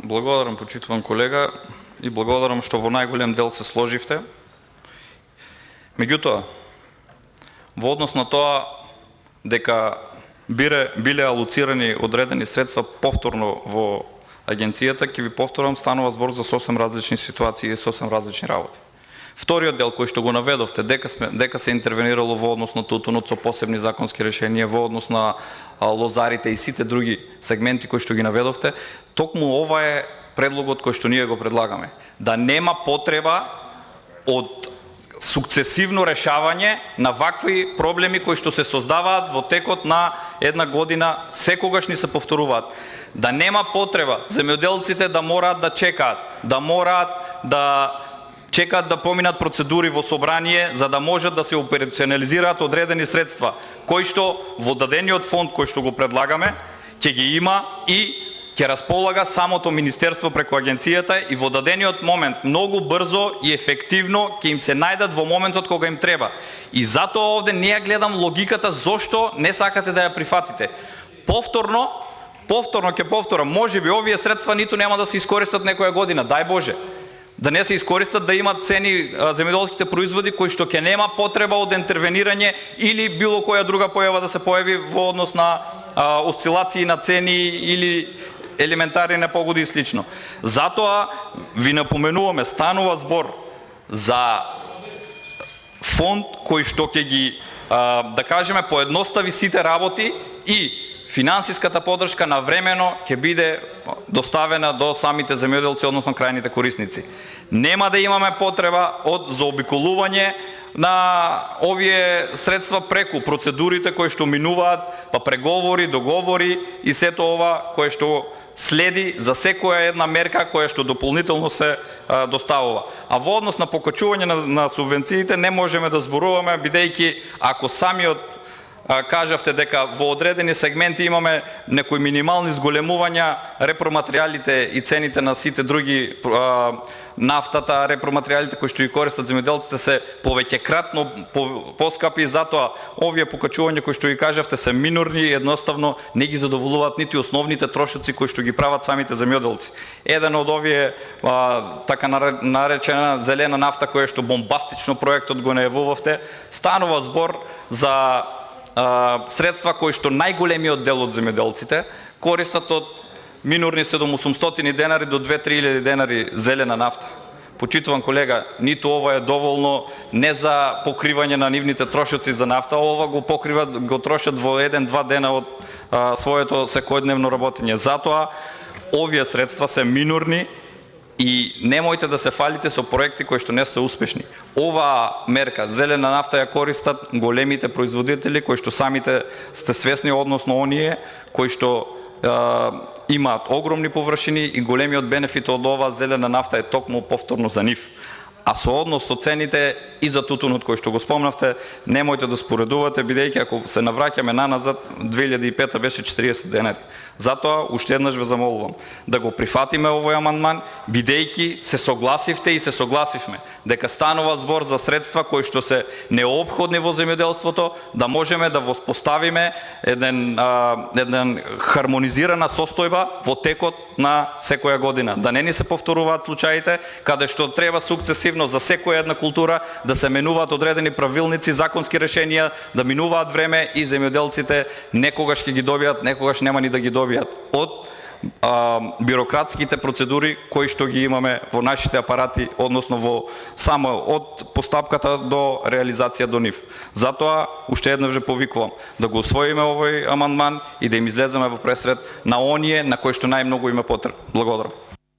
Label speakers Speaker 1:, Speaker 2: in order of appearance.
Speaker 1: Благодарам, почитуван колега, и благодарам што во најголем дел се сложивте. Меѓутоа, во однос на тоа дека биле алоцирани одредени средства повторно во агенцијата, ќе ви повторам, станува збор за сосем различни ситуации и сосем различни работи. Вториот дел кој што го наведовте, дека се интервенирало во однос на тутунот со посебни законски решенија, во однос на лозарите и сите други сегменти кои што ги наведовте, токму ова е предлогот кој што ние го предлагаме. Да нема потреба од сукцесивно решавање на вакви проблеми кои што се создаваат во текот на една година, секогаш ни се повторуваат. Да нема потреба земјоделците да мораат да чекаат, да поминат процедури во собрание за да можат да се операционализираат одредени средства, кои што во дадениот фонд кој што го предлагаме ќе ги има и ќе располага самото министерство преку агенцијата и во дадениот момент многу брзо и ефективно ќе им се најдат во моментот кога им треба. И затоа овде не ја гледам логиката зошто не сакате да ја прифатите. Повторно ќе повторам, можеби овие средства ниту нема да се искористат некоја година, дај Боже. Да не се искористат, да имат цени земјоделските производи кои што ќе нема потреба од интервенирање или било која друга појава да се појави во однос на осцилации на цени или елементарни непогоди и слично. Затоа ви напоменуваме, станува збор за фонд кој што ќе ги, да кажеме, поедностави сите работи и финансиската поддршка навремено ќе биде доставена до самите земјоделци, односно крајните корисници. Нема да имаме потреба од заобиколување на овие средства преку процедурите кои што минуваат, па преговори, договори и сето ова кое што следи за секоја една мерка која што дополнително се доставува. А во однос на покачување на субвенциите не можеме да зборуваме, бидејќи ако самиот кажавте дека во одредени сегменти имаме некои минимални зголемувања, репроматеријалите и цените на сите други, нафтата, репроматеријалите кои што ги користат земјоделците се повеќекратно поскапи, затоа овие покачувања кои што ги кажавте се минорни и едноставно не ги задоволуваат нити основните трошоци кои што ги прават самите земјоделци. Еден од овие така наречена зелена нафта која што бомбастично проектот го најавувавте, станува збор за средства кои што најголемиот дел од земјоделците користат од минорни 700 денари до 2-3 денари зелена нафта. Почитуван колега, ниту ова е доволно не за покривање на нивните трошоци за нафта, ова го покриват, го трошат во 1-2 дена од своето секојдневно работење. Затоа овие средства се минорни и немојте да се фалите со проекти кои што не се успешни. Ова мерка, зелена нафта, ја користат големите производители кои што самите сте свесни, односно оние кои што имаат огромни површини и големиот бенефит од ова зелена нафта е токму повторно за нив. А со однос со цените и за тутунот кој што го спомнавте, немојте да споредувате, бидејќи ако се навраќаме наназад, 2005 беше 40 денари. Затоа уште еднаш ве замолувам да го прифатиме овој амандман, бидејќи се согласивте и се согласивме дека станува збор за средства кои што се неопходни во земјоделството, да можеме да воспоставиме еден хармонизирана состојба во текот на секоја година. Да не ни се повторуваат случаите каде што треба сукцесивно за секоја една култура да се менуваат одредени правилници, законски решенија, да минуваат време и земјоделците некогаш ќе ги добијат, некогаш нема ни да ги добијат од бирократските процедури кои што ги имаме во нашите апарати, односно во само од постапката до реализација до нив. Затоа уште еднаш ве повикувам да го усвоиме овој амандман и да им излеземе во пресред на оние на кои што најмногу има потреба. Благодарам.